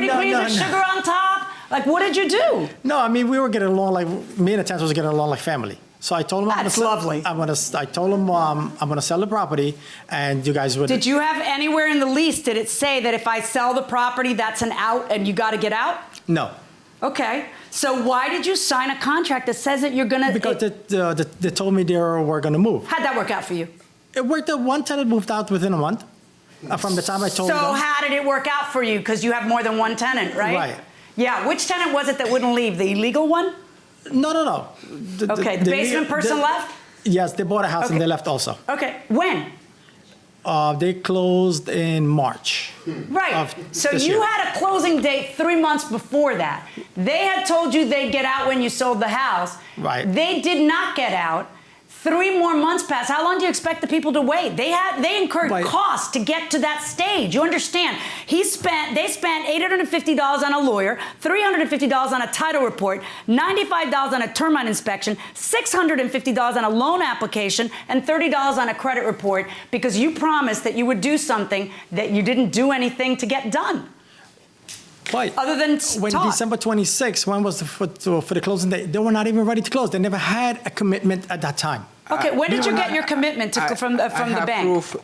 [SPEAKER 4] please with sugar on top." Like, what did you do?
[SPEAKER 15] No, I mean, we were getting along like me and the tenants was getting along like family. So I told him
[SPEAKER 4] that's lovely.
[SPEAKER 15] I told him I'm going to sell the property, and you guys would.
[SPEAKER 4] Did you have anywhere in the lease? Did it say that if I sell the property, that's an out, and you got to get out?
[SPEAKER 15] No.
[SPEAKER 4] Okay. So why did you sign a contract that says that you're going to?
[SPEAKER 15] Because they told me they were going to move.
[SPEAKER 4] How'd that work out for you?
[SPEAKER 15] It worked out. One tenant moved out within a month from the time I told them.
[SPEAKER 4] So how did it work out for you? Because you have more than one tenant, right?
[SPEAKER 15] Right.
[SPEAKER 4] Yeah. Which tenant was it that wouldn't leave? The illegal one?
[SPEAKER 15] No.
[SPEAKER 4] Okay. The basement person left?
[SPEAKER 15] Yes, they bought a house and they left also.
[SPEAKER 4] Okay. When?
[SPEAKER 15] They closed in March.
[SPEAKER 4] Right. So you had a closing date 3 months before that. They had told you they'd get out when you sold the house.
[SPEAKER 15] Right.
[SPEAKER 4] They did not get out. 3 more months passed. How long do you expect the people to wait? They incurred costs to get to that stage. You understand? They spent $850 on a lawyer, $350 on a title report, $95 on a termite inspection, $650 on a loan application, and $30 on a credit report because you promised that you would do something that you didn't do anything to get done.
[SPEAKER 15] But
[SPEAKER 4] Other than
[SPEAKER 15] when
[SPEAKER 4] talk.
[SPEAKER 15] December 26th, when was for the closing date? They were not even ready to close. They never had a commitment at that time.
[SPEAKER 4] Okay, when did you get your commitment from the
[SPEAKER 13] I
[SPEAKER 4] bank?
[SPEAKER 13] Proof,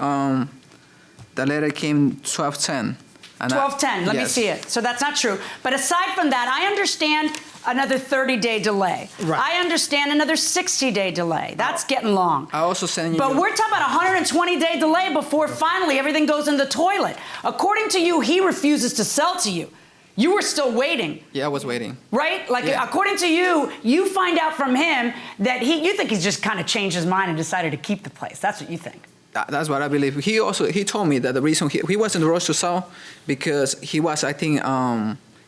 [SPEAKER 13] the letter came 12/10.
[SPEAKER 4] 12/10. Let me
[SPEAKER 13] yes.
[SPEAKER 4] see it. So that's not true. But aside from that, I understand another 30-day delay.
[SPEAKER 15] Right.
[SPEAKER 4] I understand another 60-day delay. That's getting long.
[SPEAKER 13] I also sent you.
[SPEAKER 4] But we're talking about a 120-day delay before finally everything goes in the toilet. According to you, he refuses to sell to you. You were still waiting.
[SPEAKER 13] Yeah, I was waiting.
[SPEAKER 4] Right? Like,
[SPEAKER 13] Yeah.
[SPEAKER 4] according to you, you find out from him that you think he's just kind of changed his mind and decided to keep the place. That's what you think.
[SPEAKER 13] That's what I believe. He told me that the reason he was in the rush to sell because he was, I think,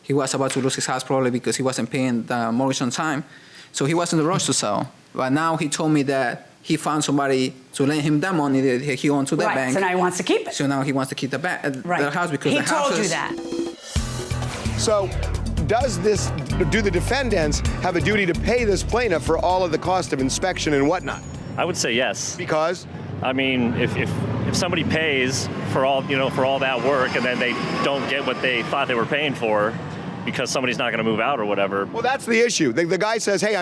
[SPEAKER 13] he was about to lose his house probably because he wasn't paying the mortgage on time. So he was in the rush to sell. But now he told me that he found somebody to lend him that money that he owed to that
[SPEAKER 4] Right,
[SPEAKER 13] bank.
[SPEAKER 4] so now he wants to keep it.
[SPEAKER 13] So now he wants to keep the house because
[SPEAKER 4] He
[SPEAKER 13] the house
[SPEAKER 4] told you
[SPEAKER 13] is-
[SPEAKER 4] that.
[SPEAKER 9] So do the defendants have a duty to pay this plaintiff for all of the cost of inspection and whatnot?
[SPEAKER 14] I would say yes.
[SPEAKER 9] Because?
[SPEAKER 14] I mean, if somebody pays for all that work and then they don't get what they thought they were paying for because somebody's not going to move out or whatever.
[SPEAKER 9] Well, that's the issue. The guy says, hey,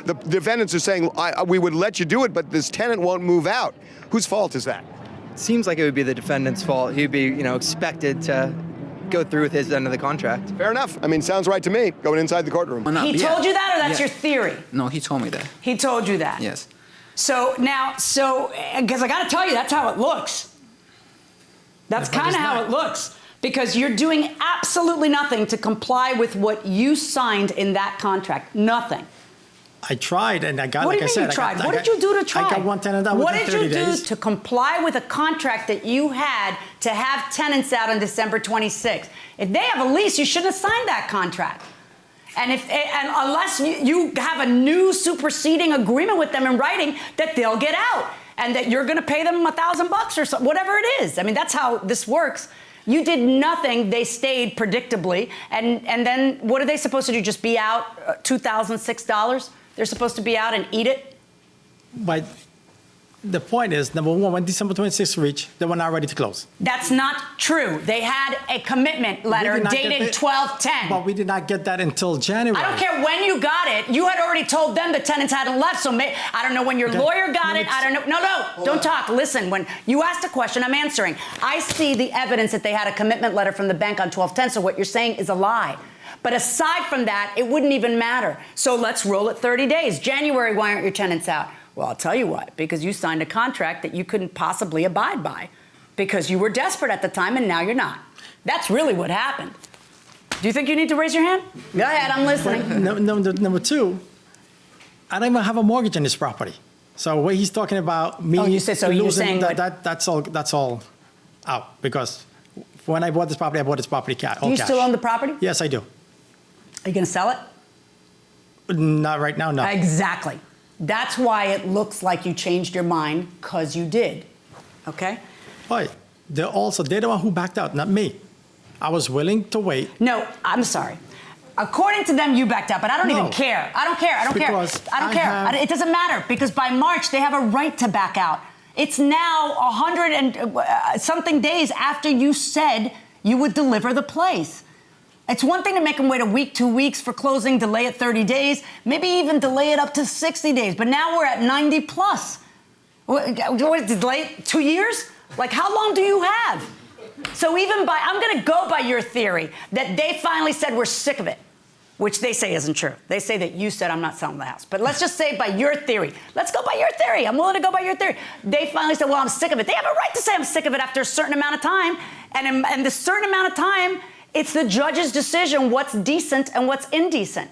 [SPEAKER 9] the defendants are saying, we would let you do it, but this tenant won't move out. Whose fault is that?
[SPEAKER 16] Seems like it would be the defendant's fault. He'd be, expected to go through with his end of the contract.
[SPEAKER 9] Fair enough. I mean, sounds right to me, going inside the courtroom.
[SPEAKER 4] He told you that, or that's your theory?
[SPEAKER 13] No, he told me that.
[SPEAKER 4] He told you that?
[SPEAKER 13] Yes.
[SPEAKER 4] So now, because I got to tell you, that's how it looks. That's kind of how it looks. Because you're doing absolutely nothing to comply with what you signed in that contract. Nothing.
[SPEAKER 15] I tried, and I got,
[SPEAKER 4] What
[SPEAKER 15] like
[SPEAKER 4] do
[SPEAKER 15] I
[SPEAKER 4] you
[SPEAKER 15] said,
[SPEAKER 4] mean you tried? What did you do to try?
[SPEAKER 15] I got one tenant out
[SPEAKER 4] What
[SPEAKER 15] within
[SPEAKER 4] did
[SPEAKER 15] 30
[SPEAKER 4] you do
[SPEAKER 15] days.
[SPEAKER 4] to comply with a contract that you had to have tenants out on December 26th? If they have a lease, you shouldn't have signed that contract. And unless you have a new superseding agreement with them in writing that they'll get out and that you're going to pay them $1,000 or so, whatever it is. I mean, that's how this works. You did nothing. They stayed predictably. And then what are they supposed to do? Just be out $2,006? They're supposed to be out and eat it?
[SPEAKER 15] But the point is, number one, when December 26th reached, they were not ready to close.
[SPEAKER 4] That's not true. They had a commitment letter dated 12/10.
[SPEAKER 15] But we did not get that until January.
[SPEAKER 4] I don't care when you got it. You had already told them the tenants hadn't left. So I don't know when your lawyer got it. I don't know. No, don't talk. Listen, when you asked a question, I'm answering. I see the evidence that they had a commitment letter from the bank on 12/10. So what you're saying is a lie. But aside from that, it wouldn't even matter. So let's roll it 30 days. January, why aren't your tenants out? Well, I'll tell you what, because you signed a contract that you couldn't possibly abide by because you were desperate at the time and now you're not. That's really what happened. Do you think you need to raise your hand? Go ahead, I'm listening.
[SPEAKER 15] Number two, I don't even have a mortgage on this property. So what he's talking about me
[SPEAKER 4] you say so.
[SPEAKER 15] losing,
[SPEAKER 4] You're saying
[SPEAKER 15] that's all out because when I bought this property cash.
[SPEAKER 4] Do you still own the property?
[SPEAKER 15] Yes, I do.
[SPEAKER 4] Are you going to sell it?
[SPEAKER 15] Not right now, no.
[SPEAKER 4] Exactly. That's why it looks like you changed your mind, because you did. Okay?
[SPEAKER 15] But they're the one who backed out, not me. I was willing to wait.
[SPEAKER 4] No, I'm sorry. According to them, you backed out, but I don't even care. I don't care. I don't
[SPEAKER 15] Because
[SPEAKER 4] care. I don't care. It doesn't matter, because by March, they have a right to back out. It's now 100 and something days after you said you would deliver the place. It's one thing to make them wait a week, 2 weeks for closing, delay it 30 days, maybe even delay it up to 60 days. But now we're at 90 plus. What, delay it 2 years? Like, how long do you have? So I'm going to go by your theory that they finally said we're sick of it, which they say isn't true. They say that you said I'm not selling the house. But let's just say by your theory. Let's go by your theory. I'm willing to go by your theory. They finally said, well, I'm sick of it. They have a right to say I'm sick of it after a certain amount of time. And in the certain amount of time, it's the judge's decision what's decent and what's indecent.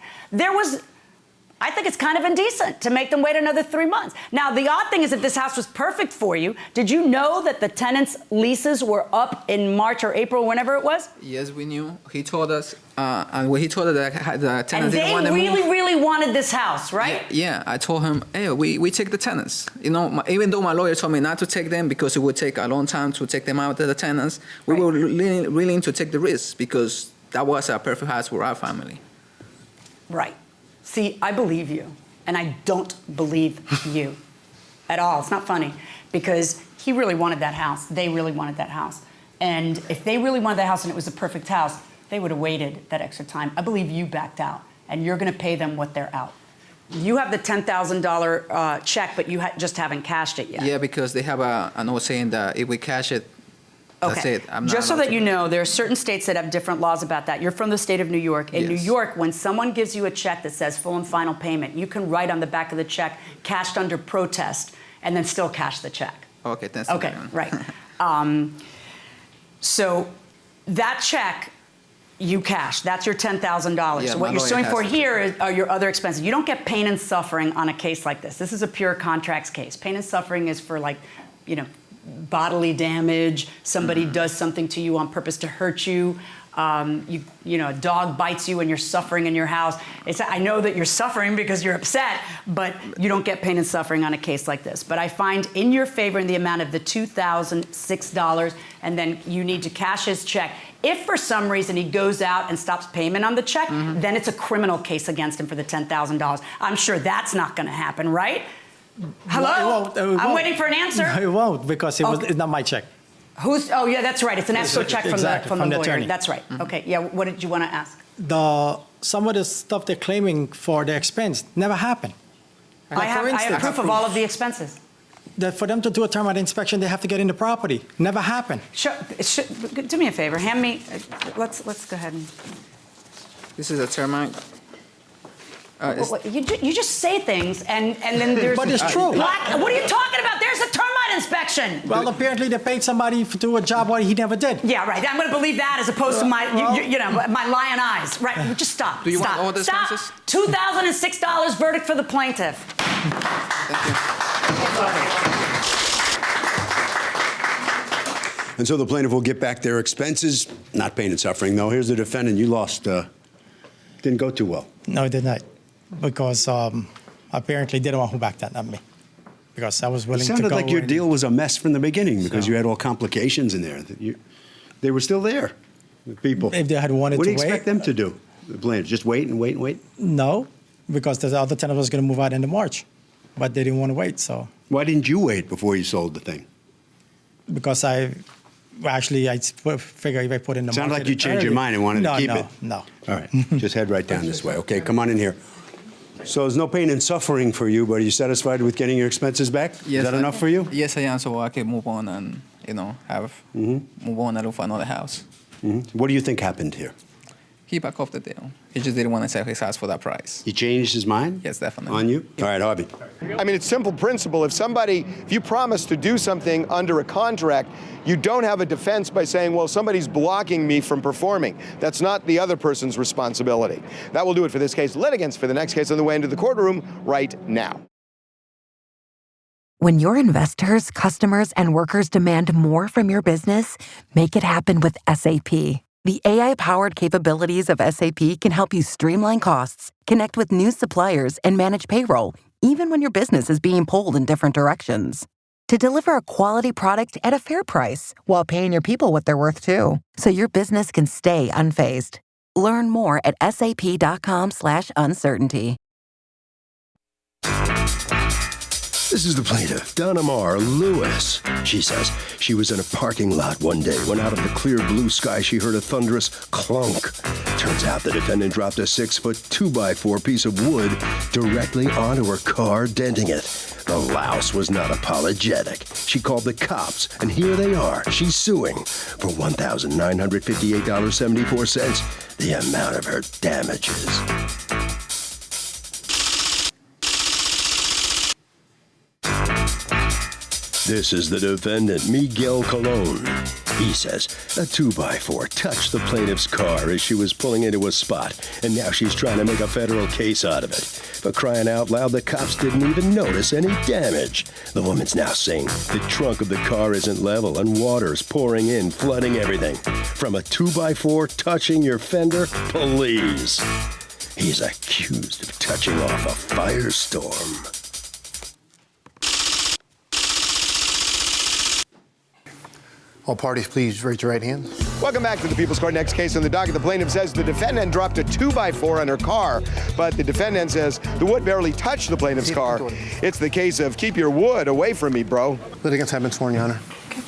[SPEAKER 4] I think it's kind of indecent to make them wait another 3 months. Now, the odd thing is if this house was perfect for you, did you know that the tenants' leases were up in March or April, whenever it was?
[SPEAKER 13] Yes, we knew. He told us, and when he told us that the tenants didn't want to
[SPEAKER 4] move. And they
[SPEAKER 13] move,
[SPEAKER 4] really wanted this house, right?
[SPEAKER 13] Yeah, I told him, hey, we take the tenants. Even though my lawyer told me not to take them because it would take a long time to take them out to the tenants, we were willing to take the risk because that was a perfect house for our family.
[SPEAKER 4] Right. See, I believe you, and I don't believe you at all. It's not funny, because he really wanted that house. They really wanted that house. And if they really wanted that house and it was a perfect house, they would have waited that extra time. I believe you backed out, and you're going to pay them what they're out. You have the $10,000 check, but you just haven't cashed it yet.
[SPEAKER 13] Yeah, because they have a note saying that if we cash it, that's it. I'm not
[SPEAKER 4] Just so
[SPEAKER 13] allowed
[SPEAKER 4] that
[SPEAKER 13] to-
[SPEAKER 4] you know, there are certain states that have different laws about that. You're from the state of New York. In New York, when someone gives you a check that says full and final payment, you can write on the back of the check, cashed under protest, and then still cash the check.
[SPEAKER 13] Okay, that's
[SPEAKER 4] Okay, right. So that check, you cash. That's your $10,000.
[SPEAKER 13] Yeah,
[SPEAKER 4] So what
[SPEAKER 13] my
[SPEAKER 4] you're
[SPEAKER 13] lawyer
[SPEAKER 4] suing
[SPEAKER 13] has
[SPEAKER 4] for
[SPEAKER 13] to.
[SPEAKER 4] here are your other expenses. You don't get pain and suffering on a case like this. This is a pure contracts case. Pain and suffering is for, like, bodily damage. Somebody does something to you on purpose to hurt you. A dog bites you and you're suffering in your house. I know that you're suffering because you're upset, but you don't get pain and suffering on a case like this. But I find in your favor in the amount of the $2,006, and then you need to cash his check. If for some reason he goes out and stops payment on the check, then it's a criminal case against him for the $10,000. I'm sure that's not going to happen, right? Hello?
[SPEAKER 15] It won't.
[SPEAKER 4] I'm waiting for an answer.
[SPEAKER 15] No, it won't, because it's not my check.
[SPEAKER 4] Oh, yeah, that's right. It's an escrow check from the lawyer.
[SPEAKER 15] attorney.
[SPEAKER 4] That's right. Okay, yeah, what did you want to ask?
[SPEAKER 15] Some of the stuff they're claiming for the expense never happened.
[SPEAKER 4] I have proof of all of the expenses.
[SPEAKER 15] That for them to do a termite inspection, they have to get in the property. Never happened.
[SPEAKER 4] Do me a favor. Hand me. Let's go ahead and.
[SPEAKER 13] This is a termite.
[SPEAKER 4] You just say things and then there's.
[SPEAKER 15] But it's true.
[SPEAKER 4] What are you talking about? There's a termite inspection.
[SPEAKER 15] Well, apparently they paid somebody to do a job what he never did.
[SPEAKER 4] Yeah, right. I'm going to believe that as opposed to my lion eyes. Right. Just stop.
[SPEAKER 13] Do you
[SPEAKER 4] stop.
[SPEAKER 13] want all the
[SPEAKER 4] Stop.
[SPEAKER 13] expenses?
[SPEAKER 4] $2,006 verdict for the plaintiff.
[SPEAKER 13] Thank you.
[SPEAKER 5] And so the plaintiff will get back their expenses, not pain and suffering, though. Here's the defendant. You lost. Didn't go too well.
[SPEAKER 15] No, it did not. Because apparently they're the one who backed that, not me. Because I was willing to go.
[SPEAKER 5] It sounded like your deal was a mess from the beginning because you had all complications in there. They were still there, the people.
[SPEAKER 15] If they had wanted to wait.
[SPEAKER 5] What do you expect them to do? The plaintiff, just wait and wait and wait?
[SPEAKER 15] No, because the other tenant was going to move out in March. But they didn't want to wait, so.
[SPEAKER 5] Why didn't you wait before you sold the thing?
[SPEAKER 15] Because I figured if I put in the market.
[SPEAKER 5] Sounded like you changed your mind and wanted to keep it.
[SPEAKER 15] No.
[SPEAKER 5] All right, just head right down this way. Okay, come on in here. So there's no pain and suffering for you, but are you satisfied with getting your expenses back?
[SPEAKER 13] Yes,
[SPEAKER 5] Is that enough for you?
[SPEAKER 13] Yes, I am. So I can move on and move on and look for another house.
[SPEAKER 5] What do you think happened here?
[SPEAKER 13] He backed off the deal. He just didn't want to sell his house for that price.
[SPEAKER 5] He changed his mind?
[SPEAKER 13] Yes, definitely.
[SPEAKER 5] On you? All right, Harvey.
[SPEAKER 9] I mean, it's simple principle. If you promise to do something under a contract, you don't have a defense by saying, well, somebody's blocking me from performing. That's not the other person's responsibility. That will do it for this case. Litigants for the next case on the way into the courtroom right now.
[SPEAKER 17] When your investors, customers, and workers demand more from your business, make it happen with SAP. The AI-powered capabilities of SAP can help you streamline costs, connect with new suppliers, and manage payroll, even when your business is being pulled in different directions. To deliver a quality product at a fair price, while paying your people what they're worth too, so your business can stay unfazed. Learn more at sap.com/uncertainty.
[SPEAKER 5] This is the plaintiff, Donna Lewis. She says she was in a parking lot one day when out of the clear blue sky she heard a thunderous clunk. Turns out the defendant dropped a 6-foot 2x4 piece of wood directly onto her car, denting it. The louse was not apologetic. She called the cops, and here they are. She's suing for $1,958.74, the amount of her damages. This is the defendant, Miguel Colon. He says a 2x4 touched the plaintiff's car as she was pulling into a spot, and now she's trying to make a federal case out of it. For crying out loud, the cops didn't even notice any damage. The woman's now saying the trunk of the car isn't level and water's pouring in, flooding everything. From a 2x4 touching your fender, please. He's accused of touching off a firestorm.
[SPEAKER 6] All parties, please raise your right hand.
[SPEAKER 9] Welcome back to the People's Court. Next case on the docket. The plaintiff says the defendant dropped a 2x4 on her car, but the defendant says the wood barely touched the plaintiff's car. It's the case of keep your wood away from me, bro.
[SPEAKER 6] Litigants have been sworn, Your Honor.
[SPEAKER 4] Okay.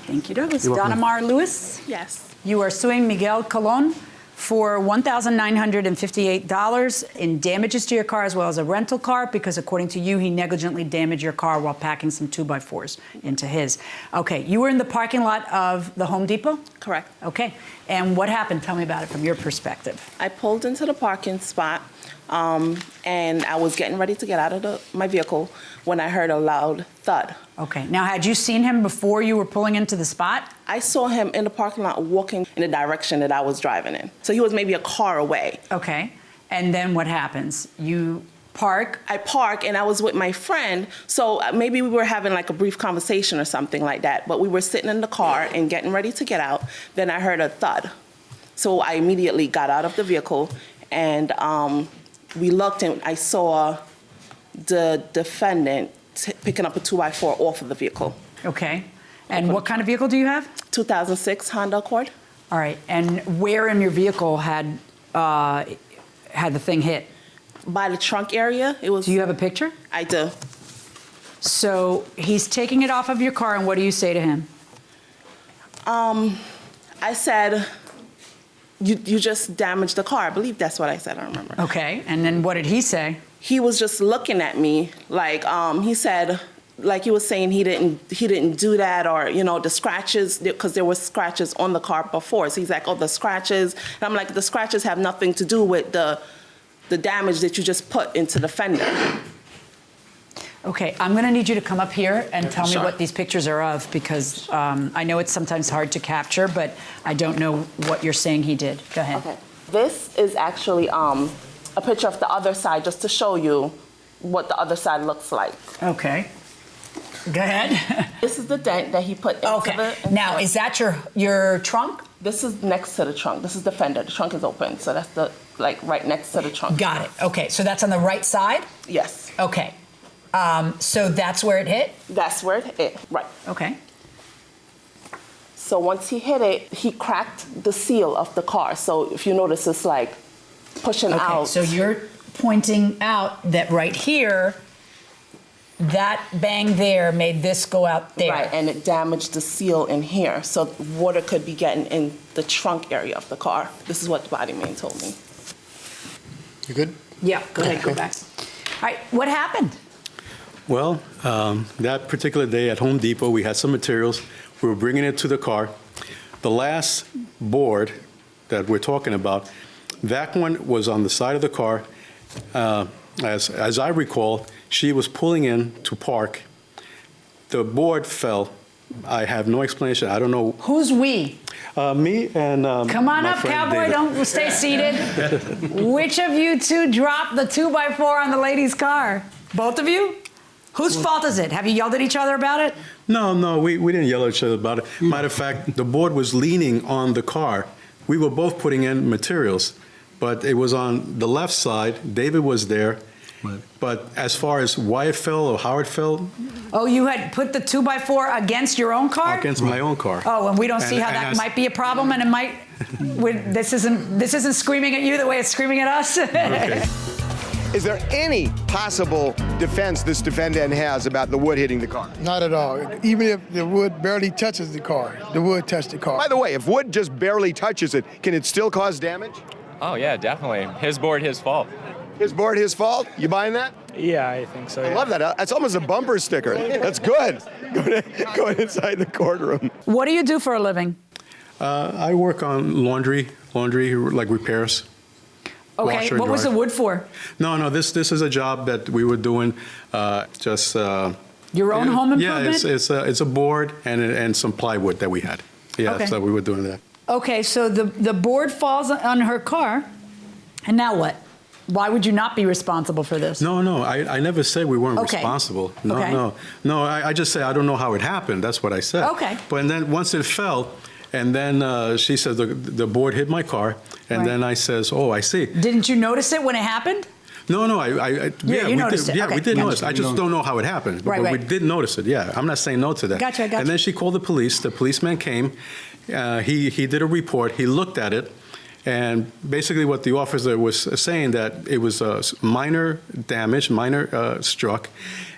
[SPEAKER 4] Thank you, Douglas. Donna Lewis?
[SPEAKER 18] Yes.
[SPEAKER 4] You are suing Miguel Colon for $1,958 in damages to your car as well as a rental car because according to you, he negligently damaged your car while packing some 2x4s into his. Okay, you were in the parking lot of the Home Depot?
[SPEAKER 18] Correct.
[SPEAKER 4] Okay, and what happened? Tell me about it from your perspective.
[SPEAKER 18] I pulled into the parking spot and I was getting ready to get out of my vehicle when I heard a loud thud.
[SPEAKER 4] Okay, now had you seen him before you were pulling into the spot?
[SPEAKER 18] I saw him in the parking lot walking in the direction that I was driving in. So he was maybe a car away.
[SPEAKER 4] Okay, and then what happens? You park?
[SPEAKER 18] I park and I was with my friend, so maybe we were having like a brief conversation or something like that, but we were sitting in the car and getting ready to get out. Then I heard a thud. So I immediately got out of the vehicle and we looked and I saw the defendant picking up a 2x4 off of the vehicle.
[SPEAKER 4] Okay. And what kind of vehicle do you have?
[SPEAKER 18] 2006 Honda Accord.
[SPEAKER 4] All right. And where in your vehicle had the thing hit?
[SPEAKER 18] By the trunk area. It was.
[SPEAKER 4] Do you have a picture?
[SPEAKER 18] I do.
[SPEAKER 4] So he's taking it off of your car, and what do you say to him?
[SPEAKER 18] I said, you just damaged the car. I believe that's what I said. I don't remember.
[SPEAKER 4] Okay. And then what did he say?
[SPEAKER 18] He was just looking at me like he said, like he was saying he didn't do that, or the scratches, because there were scratches on the car before. So he's like, oh, the scratches. And I'm like, the scratches have nothing to do with the damage that you just put into the fender.
[SPEAKER 4] Okay, I'm going to need you to come up here and tell me what these pictures are of, because I know it's sometimes hard to capture, but I don't know what you're saying he did. Go ahead.
[SPEAKER 18] Okay. This is actually a picture of the other side, just to show you what the other side looks like.
[SPEAKER 4] Okay. Go ahead.
[SPEAKER 18] This is the dent that he put into the...
[SPEAKER 4] Now, is that your trunk?
[SPEAKER 18] This is next to the trunk. This is the fender. The trunk is open, so that's right next to the trunk.
[SPEAKER 4] Got it. Okay, so that's on the right side?
[SPEAKER 18] Yes.
[SPEAKER 4] Okay. So that's where it hit?
[SPEAKER 18] That's where it hit, right.
[SPEAKER 4] Okay.
[SPEAKER 18] So once he hit it, he cracked the seal of the car. So if you notice, it's like pushing out.
[SPEAKER 4] So you're pointing out that right here, that bang there made this go out there.
[SPEAKER 18] Right, and it damaged the seal in here. So water could be getting in the trunk area of the car. This is what the body man told me.
[SPEAKER 6] You good?
[SPEAKER 4] Yeah, go ahead, go back. All right, what happened?
[SPEAKER 19] Well, that particular day at Home Depot, we had some materials. We were bringing it to the car. The last board that we're talking about, that one was on the side of the car. As I recall, she was pulling in to park. The board fell. I have no explanation. I don't know.
[SPEAKER 4] Who's we?
[SPEAKER 19] Me and
[SPEAKER 4] Come on
[SPEAKER 19] my
[SPEAKER 4] up,
[SPEAKER 19] friend
[SPEAKER 4] cowboy.
[SPEAKER 19] David.
[SPEAKER 4] Don't stay seated. Which of you two dropped the 2x4 on the lady's car? Both of you? Whose fault is it? Have you yelled at each other about it?
[SPEAKER 19] No, we didn't yell at each other about it. Matter of fact, the board was leaning on the car. We were both putting in materials, but it was on the left side. David was there. Right. But as far as why it fell or how it fell...
[SPEAKER 4] Oh, you had put the 2x4 against your own car?
[SPEAKER 19] Against my own car.
[SPEAKER 4] Oh, and we don't see how that might be a problem, and it might... This isn't screaming at you the way it's screaming at us.
[SPEAKER 19] Okay.
[SPEAKER 9] Is there any possible defense this defendant has about the wood hitting the car?
[SPEAKER 20] Not at all. Even if the wood barely touches the car, the wood touched the car.
[SPEAKER 9] By the way, if wood just barely touches it, can it still cause damage?
[SPEAKER 21] Oh, yeah, definitely. His board, his fault.
[SPEAKER 9] His board, his fault? You buying that?
[SPEAKER 21] Yeah, I think so.
[SPEAKER 9] I love that. That's almost a bumper sticker. That's good. Going inside the courtroom.
[SPEAKER 4] What do you do for a living?
[SPEAKER 19] I work on laundry like repairs.
[SPEAKER 4] Okay, what was the wood for?
[SPEAKER 19] No, this is a job that we were doing just...
[SPEAKER 4] Your own home improvement?
[SPEAKER 19] Yeah, it's a board and some plywood that we had. Yeah,
[SPEAKER 4] Okay.
[SPEAKER 19] so we were doing that.
[SPEAKER 4] Okay, so the board falls on her car, and now what? Why would you not be responsible for this?
[SPEAKER 19] No, I never said we weren't
[SPEAKER 4] Okay.
[SPEAKER 19] responsible.
[SPEAKER 4] Okay.
[SPEAKER 19] No, I just say I don't know how it happened. That's what I said.
[SPEAKER 4] Okay.
[SPEAKER 19] But then once it fell, and then she said the board hit my car, and then I says, oh, I see.
[SPEAKER 4] Didn't you notice it when it happened?
[SPEAKER 19] No,
[SPEAKER 4] you noticed it.
[SPEAKER 19] Yeah,
[SPEAKER 4] Okay,
[SPEAKER 19] we did
[SPEAKER 4] gotcha.
[SPEAKER 19] notice. I just don't know how it happened.
[SPEAKER 4] Right,
[SPEAKER 19] but we
[SPEAKER 4] right.
[SPEAKER 19] did notice it, yeah. I'm not saying no to that.
[SPEAKER 4] Gotcha.
[SPEAKER 19] And then she called the police. The policeman came. He did a report. He looked at it. And basically what the officer was saying that it was a minor damage, minor struck,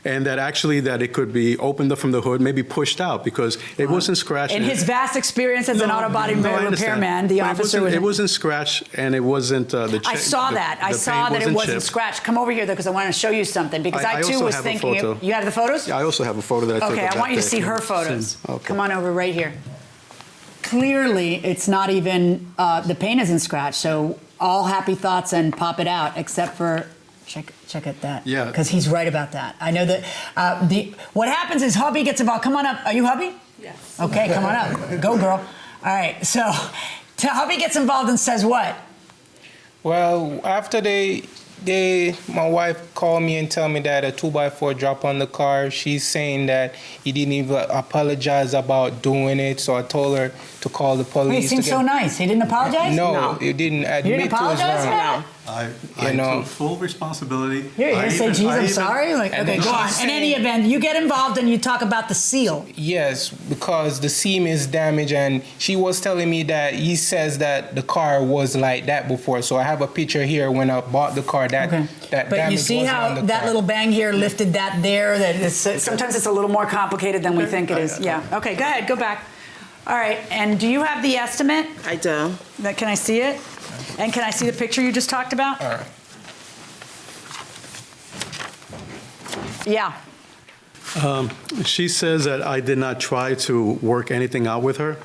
[SPEAKER 19] and that actually that it could be opened up from the hood, maybe pushed out because it wasn't scratched.
[SPEAKER 4] In his vast experience as an auto body repairman, the officer
[SPEAKER 19] it wasn't scratched and it wasn't the
[SPEAKER 4] I saw that. I saw that it wasn't scratched. Come over here though, because I want to show you something. Because I too was thinking. You have the photos?
[SPEAKER 19] Yeah, I also have a photo that I took.
[SPEAKER 4] Okay, I want you to see her photos. Okay. Come on over right here. Clearly, it's not even, the paint isn't scratched, so all happy thoughts and pop it out, except for, check at that.
[SPEAKER 19] Yeah.
[SPEAKER 4] Because he's right about that. I know that, what happens is hubby gets involved. Come on up. Are you hubby? Yes. Okay, come on up. Go, girl. All right, so hubby gets involved and says what?
[SPEAKER 1] Well, after my wife called me and tell me that a 2x4 dropped on the car. She's saying that he didn't even apologize about doing it. So I told her to call the police.
[SPEAKER 4] Wait, he seems so nice. He didn't apologize?
[SPEAKER 1] No, he didn't admit to his wrong.
[SPEAKER 19] I took full responsibility.
[SPEAKER 4] You're going to say, geez, I'm sorry? Like, okay, go on. In any event, you get involved and you talk about the seal.
[SPEAKER 1] Yes, because the seam is damaged, and she was telling me that he says that the car was like that before. So I have a picture here when I bought the car. That
[SPEAKER 4] But you see how that little bang here lifted that there? Sometimes it's a little more complicated than we think it is. Yeah. Okay, go ahead. Go back. All right. And do you have the estimate?
[SPEAKER 18] I do.
[SPEAKER 4] Can I see it? And can I see the picture you just talked about?
[SPEAKER 1] All right.
[SPEAKER 4] Yeah.
[SPEAKER 19] She says that I did not try to work anything out with her.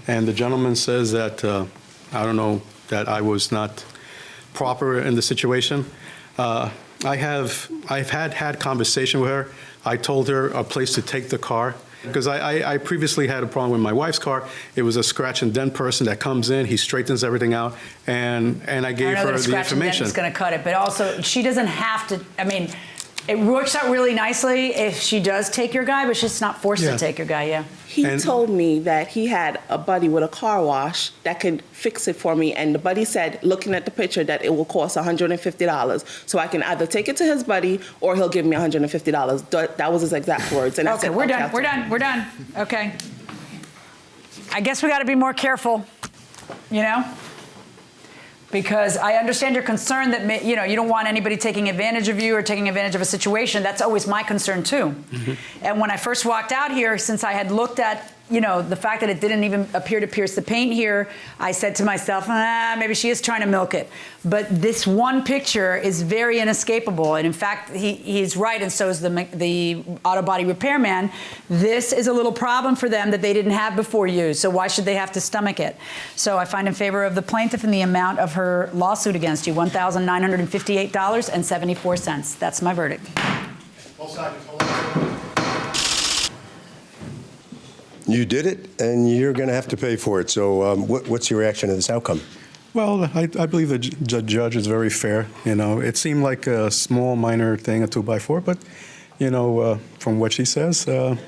[SPEAKER 19] And the gentleman says that, I don't know, that I was not proper in the situation. I've had conversation with her. I told her a place to take the car. Because I previously had a problem with my wife's car. It was a scratch and dent person that comes in, he straightens everything out, and I gave her the information. I know that a scratch and dent is going to
[SPEAKER 4] cut it, but also she doesn't have to, I mean, it works out really nicely if she does take your guy, but she's not forced to take your guy, yeah.
[SPEAKER 18] He told me that he had a buddy with a car wash that could fix it for me, and the buddy said, looking at the picture, that it will cost $150. So I can either take it to his buddy or he'll give me $150. That was his exact words. And I said,
[SPEAKER 4] we're done. Okay. I guess we got to be more careful, you know? Because I understand your concern that, you know, you don't want anybody taking advantage of you or taking advantage of a situation. That's always my concern, too. Mm-hmm. And when I first walked out here, since I had looked at, you know, the fact that it didn't even appear to pierce the paint here, I said to myself, maybe she is trying to milk it. But this one picture is very inescapable. And in fact, he's right, and so is the auto body repairman. This is a little problem for them that they didn't have before you. So why should they have to stomach it? So I find in favor of the plaintiff in the amount of her lawsuit against you, $1,958.74. That's my verdict.
[SPEAKER 5] You did it, and you're going to have to pay for it. So what's your reaction to this outcome?
[SPEAKER 19] Well, I believe the judge is very fair. You know, it seemed like a small, minor thing, a 2x4, but, you know, from what she says, I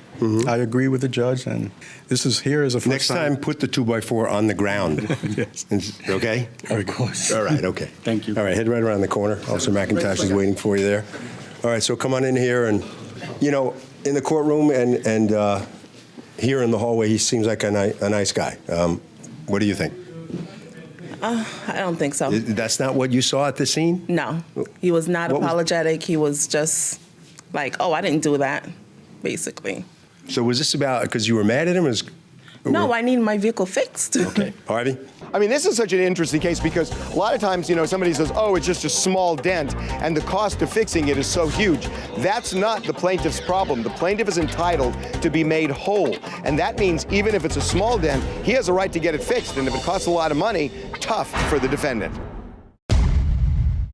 [SPEAKER 19] agree with the judge, and this is here as a first
[SPEAKER 5] Next time, put the 2x4 on the ground.
[SPEAKER 19] Yes.
[SPEAKER 5] Okay?
[SPEAKER 19] Of course.
[SPEAKER 5] All right, okay.
[SPEAKER 19] Thank you.
[SPEAKER 5] All right, head right around the corner. Officer McIntosh is waiting for you there. All right, so come on in here, and, you know, in the courtroom and here in the hallway, he seems like a nice guy. What do you think?
[SPEAKER 18] I don't think so.
[SPEAKER 5] That's not what you saw at the scene?
[SPEAKER 18] No. He was not apologetic. He was just like, oh, I didn't do that, basically.
[SPEAKER 5] So was this about because you were mad at him?
[SPEAKER 18] No, I need my vehicle fixed.
[SPEAKER 5] Okay. Harvey?
[SPEAKER 9] I mean, this is such an interesting case because a lot of times, you know, somebody says, oh, it's just a small dent, and the cost of fixing it is so huge. That's not the plaintiff's problem. The plaintiff is entitled to be made whole, and that means even if it's a small dent, he has a right to get it fixed, and if it costs a lot of money, tough for the defendant.